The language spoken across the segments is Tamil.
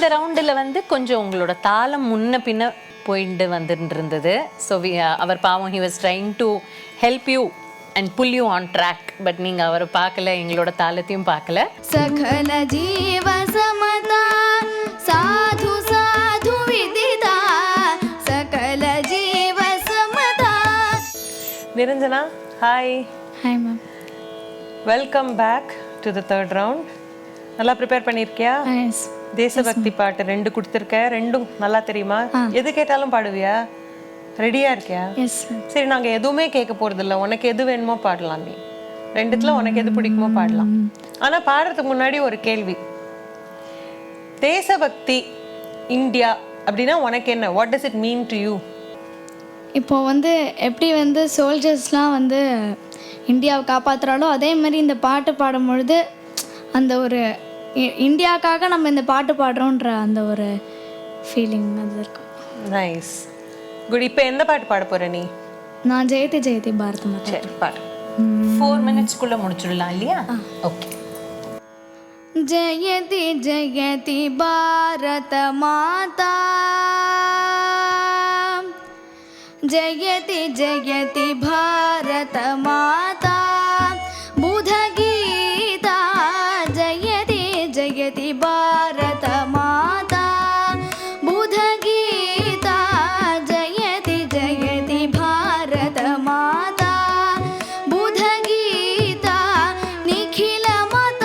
இந்த ரவுண்டில் வந்து கொஞ்சம் உங்களோட தாளம் முன்ன பின்ன போயிட்டு வந்துட்டு இருந்தது. ஸோ அவர் பாவம் he was trying to help you and pull you on track. But நீங்கள் அவரை பார்க்கல, எங்களோட தாளத்தையும் பார்க்கல. சகல ஜீவ சமதா சாது சாது விதிதா சகல ஜீவ சமதா. Niranjana, hi. Hi ma'am. Welcome back to the third round. நல்லா ப்ரிப்பேர் பண்ணியிருக்கியா? தேசபக்தி பாட்டு 2 கொடுத்துருக்க, 2ம் நல்லா தெரியுமா? எது கேட்டாலும் பாடுவியா? ரெடியா இருக்கியா? சரி, நாங்க எதுவுமே கேட்க போறது இல்லை, உனக்கு எது வேணுமோ பாடலாம். நீ 2த்துல உனக்கு எது பிடிக்குமோ பாடலாம். ஆனா பாடுறதுக்கு முன்னாடி ஒரு கேள்வி. தேசபக்தி இந்தியா அப்படின்னா உனக்கு என்ன? What does it mean to you? இப்போ வந்து எப்படி வந்து சோல்ஜர்ஸ்லாம் வந்து இந்தியாவை காப்பாற்றுறாலோ அதே மாதிரி இந்த பாட்டு பாடும்பொழுது அந்த ஒரு இந்தியாவுக்காக நம்ம இந்த பாட்டு பாடுறோன்ற அந்த ஒரு ஃபீலிங் அது இருக்கும். Nice, good. இப்போ எந்த பாட்டு பாட போற நீ? நான் ஜெயதி ஜெயதி பாரத மாதா. சரி, பாடு. 4 minutesக்குள்ள முடிச்சிடலாம் இல்லையா? ஓகே. ஜெயதி ஜெயதி பாரத மாதா, ஜெயதி ஜெயதி பாரத மாதா, புத கீதா ஜெயதி ஜெயதி பாரத மாதா, புத கீதா ஜெயதி ஜெயதி பாரத மாதா, புத கீதா நிಖಿಲ ಮತ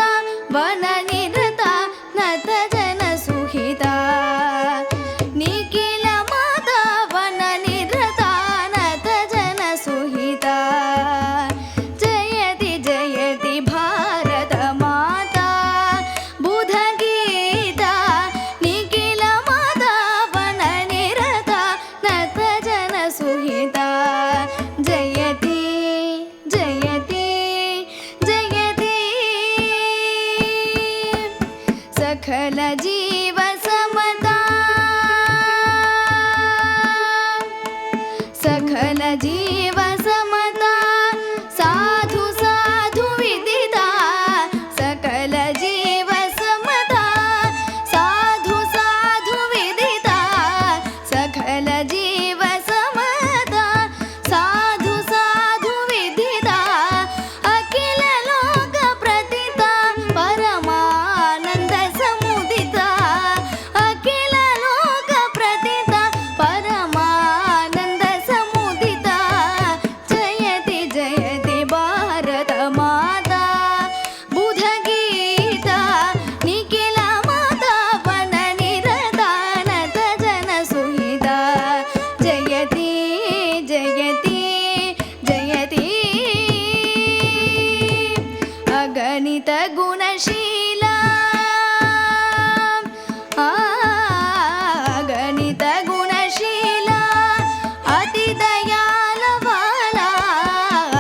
ವನ ನಿರತ ನತ ಜನ ಸುಹಿತಾ, ನಿಖಿಲ ಮತ ವನ ನಿರತ ನತ ಜನ ಸುಹಿತಾ, ಜಯತಿ ಜಯತಿ ಭಾರತ ಮಾತಾ, ಬುಧ ಗೀತಾ ನಿಖಿಲ ಮತ ವನ ನಿರತ ನತ ಜನ ಸುಹಿತಾ, ಜಯತಿ ಜಯತಿ ಜಯತಿ ಸಕಲ ಜೀವ ಸಮತಾ, ಸಕಲ ಜೀವ ಸಮತಾ ಸಾಧು ಸಾಧು ವಿದಿತಾ, ಸಕಲ ಜೀವ ಸಮತಾ ಸಾಧು ಸಾಧು ವಿದಿತಾ, ಸಕಲ ಜೀವ ಸಮತಾ ಸಾಧು ಸಾಧು ವಿದಿತಾ, ಅಖಿಲ ಲೋಕ ಪ್ರತಿತಾ ಪರಮಾನಂದ ಸಮುದಿತಾ, ಅಖಿಲ ಲೋಕ ಪ್ರತಿತಾ ಪರಮಾನಂದ ಸಮುದಿತಾ, ಜಯತಿ ಜಯತಿ ಭಾರತ ಮಾತಾ, ಬುಧ ಗೀತಾ ನಿಖಿಲ ಮಾತಾ ವನ ನಿರತ ನತ ಜನ ಸುಹಿತಾ, ಜಯತಿ ಜಯತಿ ಜಯತಿ ಅಗಣಿತ ಗುಣಶೀಲ, ಅಗಣಿತ ಗುಣಶೀಲ ಅತಿ ದಯಾಲವಾಲ,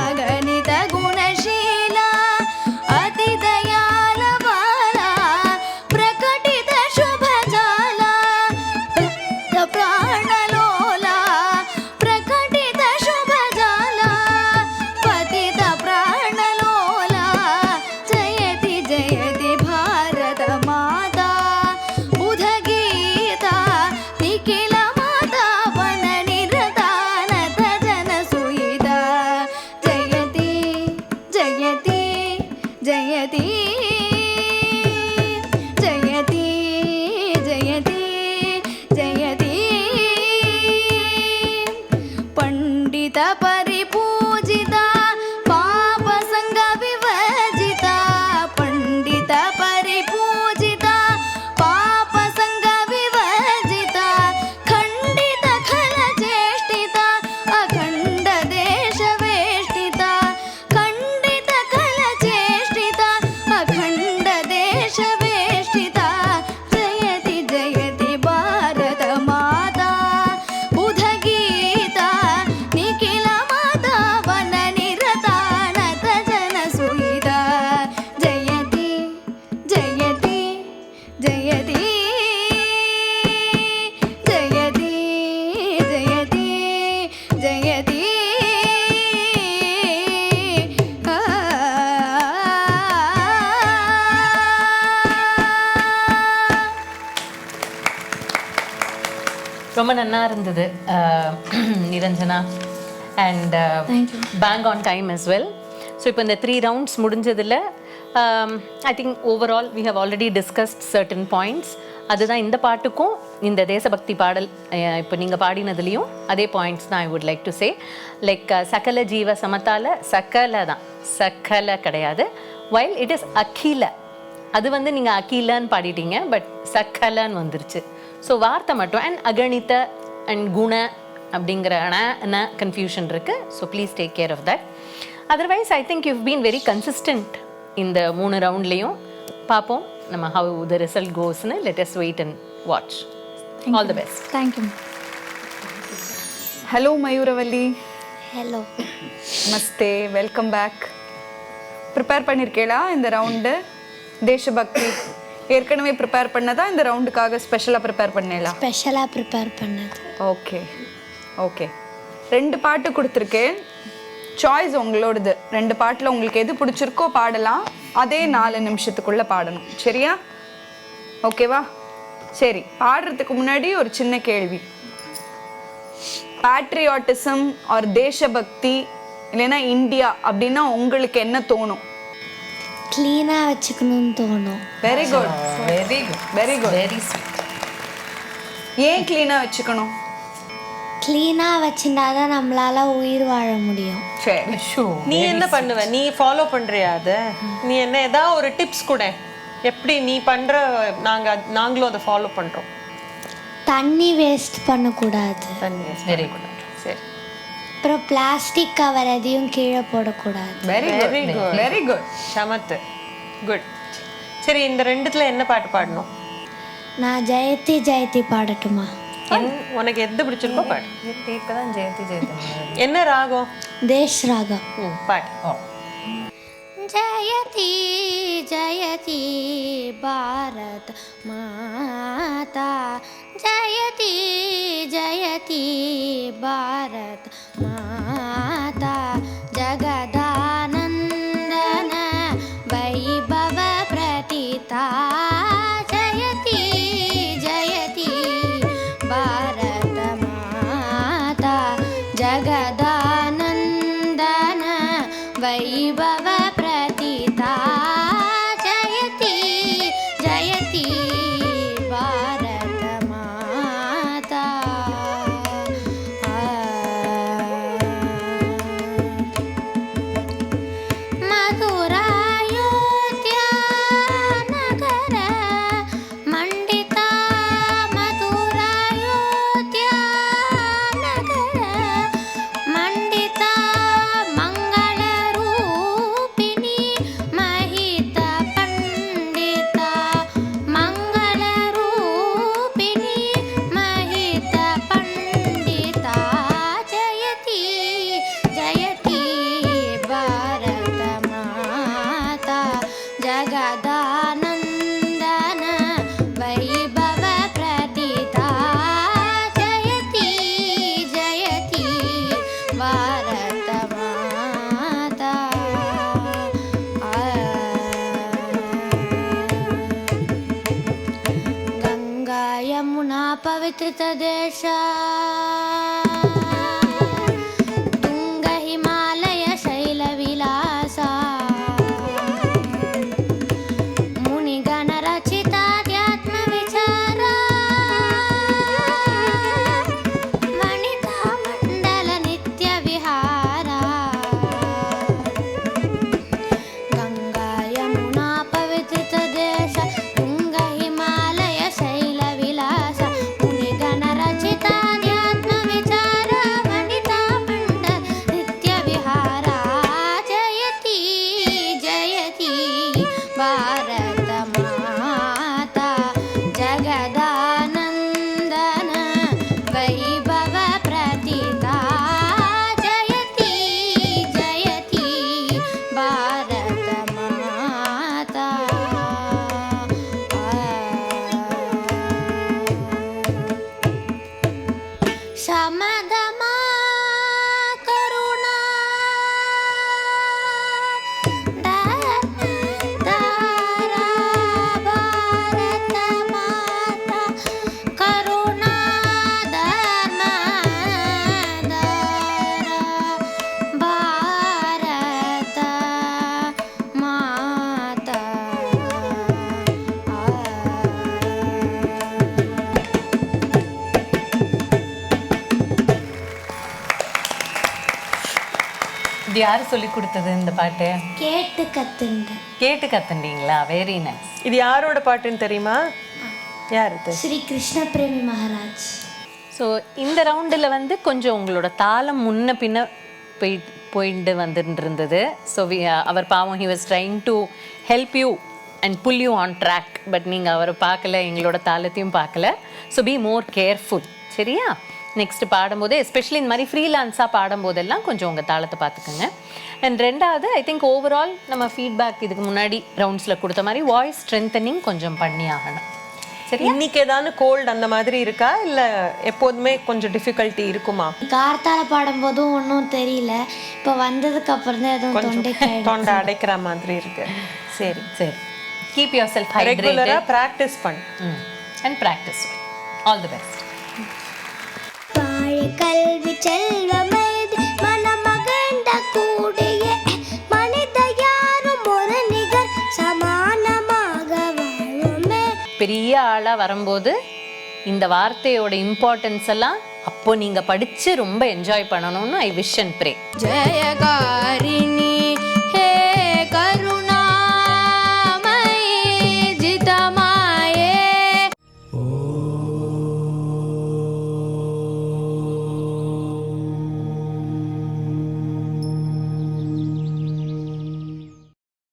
ಅಗಣಿತ ಗುಣಶೀಲ ಅತಿ ದಯಾಲವಾಲ, ಪ್ರಕಟಿತ ಶುಭ ಜಾಲ ಭಕ್ತ ಪ್ರಾಣಲೋಲ, ಪ್ರಕಟಿತ ಶುಭ ಜಾಲ ಪತಿತ ಪ್ರಾಣಲೋಲ, ಜಯತಿ ಜಯತಿ ಭಾರತ ரொம்ப நன்னா இருந்தது Niranjana and bang on time as well. So இப்போ இந்த 3 ரவுண்ட்ஸ் முடிஞ்சதில் I think overall we have already discussed certain points. அதுதான் இந்த பாட்டுக்கும் இந்த தேசபக்தி பாடல் இப்போ நீங்கள் பாடினதுலேயும் அதே பாயிண்ட்ஸ் தான் I would like to say. Like சகல ஜீவ சமத்தால சகல தான், சகல கிடையாது. வைல் இட் இஸ் அகில, அது வந்து நீங்கள் அகிலன்னு பாடிட்டீங்க, பட் சகலன்னு வந்துருச்சு. ஸோ வார்த்தை மட்டும் அண்ட் அகணித அண்ட் குண அப்படிங்கிற கன்ஃபியூஷன் இருக்குது. So please take care of that. Otherwise I think you been very consistent இந்த 3 ரவுண்ட்லேயும். பார்ப்போம் நம்ம ஹவு த ரிசல்ட் கோஸ்னு. Let us wait and watch. All the best. Thank you. Hello Mayuravalli. Hello. Namaste, welcome back. Prepare பண்ணியிருக்கேளா இந்த ரவுண்டு? தேசபக்தி ஏற்கனவே ப்ரிப்பேர் பண்ணதா இந்த ரவுண்டுக்காக ஸ்பெஷலாக ப்ரிப்பேர் பண்ணேளா? ஸ்பெஷலாக ப்ரிப்பேர் பண்ணது. Okay okay. 2 பாட்டு கொடுத்துருக்கேன், சாய்ஸ் உங்களோடது. 2 பாட்டில் உங்களுக்கு எது பிடிச்சிருக்கோ பாடலாம். அதே 4 நிமிஷத்துக்குள்ளே பாடணும், சரியா? ஓகேவா? சரி, பாடுறதுக்கு முன்னாடி ஒரு சின்ன கேள்வி. பேட்ரியாட்டிசம் ஆர் தேசபக்தி இல்லைன்னா இந்தியா அப்படின்னா உங்களுக்கு என்ன தோணும்? க்ளீனாக வச்சுக்கணும்னு தோணும். Very good, very good, very good. Very sweet. ஏன் க்ளீனாக வச்சுக்கணும்? க்ளீனாக வச்சுருந்தா தான் நம்மளால உயிர் வாழ முடியும். சரி, நீ என்ன பண்ணுவ? நீ ஃபாலோ பண்றியா அதை? நீ என்ன ஏதாவது ஒரு டிப்ஸ் கூட, எப்படி நீ பண்ற நாங்களும் அதை ஃபாலோ பண்றோம். தண்ணி வேஸ்ட் பண்ணக்கூடாது. Very good. சரி, அப்புறம் பிளாஸ்டிக் கவர் எதையும் கீழே போடக்கூடாது. Very good, very good. சமத்து, குட். சரி, இந்த 2த்துல என்ன பாட்டு பாடணும்? நான் ஜெயதி ஜெயதி பாடட்டுமா? உனக்கு எது பிடிச்சிருக்கோ பாடு. இப்பதான் ஜெயந்தி ஜெயந்தி என்ன ராகம்? தேஷ் ராகம். பாடு. ஜயதி ஜயதி பாரத் மாதா, ஜயதி ஜயதி பாரத் மாதா, ஜகதானந்தன வைபவ பிரதிதா, ஜயதி ஜயதி பாரத மாதா, ஜகதானந்தன வைபவ பிரதிதா, ஜயதி ஜயதி பாரத மாதா. மதுராயோத்யா நகர மண்டிதா, மதுராயோத்யா நகர மண்டிதா, ಮಂಗಳ ರೂಪಿಣಿ ಮಹಿತ ಪಂಡಿತ, ಮಂಗಳ ರೂಪಿಣಿ ಮಹಿತ ಪಂಡಿತ, ಜಯತಿ ಜಯತಿ ಭಾರತ ಮಾತಾ, ಜಗದಾನಂದನ ವೈಭವ ಪ್ರತಿತಾ, ಜಯತಿ ಜಯತಿ ಭಾರತ ಮಾತಾ. ಗಂಗಾ ಯಮುನಾ ಪವಿತ್ರ ದೇಶ, ತುಂಗ ಹಿಮಾಲಯ ಶೈಲ ವಿಲಾಸ, ಮುನಿಗಣ ರಚಿತಾಧ್ಯಾತ್ಮ ವಿಚಾರ, ವನಿತಾ ಮಂಡಲ ನಿತ್ಯ ವಿಹಾರ. ಗಂಗಾ ಯಮುನಾ ಪವಿತ್ರ ದೇಶ, ತುಂಗ ಹಿಮಾಲಯ ಶೈಲ ವಿಲಾಸ, ಮುನಿಗಣ ರಚಿತಾಧ್ಯಾತ್ಮ ವಿಚಾರ, யார் சொல்லி கொடுத்தது இந்த பாட்டு? கேட்டு கத்துண்டு கேட்டு கத்துண்டீங்களா? Very nice. இது யாரோட பாட்டுன்னு தெரியுமா? யார் இது? ஸ்ரீ கிருஷ்ண பிரேமி மகாராஜ். ஸோ இந்த ரவுண்டில் வந்து கொஞ்சம் உங்களோட தாளம் முன்ன பின்ன போயிட்டு வந்துட்டு இருந்தது. ஸோ அவர் பாவம் he was trying to help you and pull you on track. But நீங்கள் அவரை பார்க்கல, எங்களோட தாளத்தையும் பார்க்கல. So be more careful. சரியா? நெக்ஸ்ட் பாடும்போது எஸ்பெஷலி இந்த மாதிரி ஃப்ரீலான்ஸாக பாடும்போதெல்லாம் கொஞ்சம் உங்கள் தாளத்தை பார்த்துக்கோங்க. அண்ட் ரெண்டாவது ஐ திங்க் ஓவரால் நம்ம ஃபீட்பேக் இதுக்கு முன்னாடி ரவுண்ட்ஸில் கொடுத்த மாதிரி வாய்ஸ் ஸ்ட்ரென்தனிங் கொஞ்சம் பண்ணி ஆகணும். சரி, இன்னைக்கு ஏதாவது கோல்டு அந்த மாதிரி இருக்கா இல்ல எப்போதுமே கொஞ்சம் டிஃபிகல்ட்டி இருக்குமா? கார்த்தால பாடும்போதும் ஒன்றும் தெரியல. இப்போ வந்ததுக்கு அப்புறம் தான் எதுவும் தொண்டை அடைக்கிற மாதிரி இருக்கு. சரி சரி, கீப் யுவர் செல்ஃப் ரெகுலரா பிராக்டிஸ் பண்ணு. And practice. All the best. கல்வி செல்வமைது மனமகண்ட கூடிய மனித யாரும் ஒரு நிகர் சமானமாக வாழுமே. பெரிய ஆளாக வரும்போது இந்த வார்த்தையோட இம்பார்ட்டன்ஸ் எல்லாம் அப்போ நீங்கள் படித்து ரொம்ப என்ஜாய் பண்ணணும்னு ஐ விஷ் அண்ட் ப்ரே. ஜெயகாரி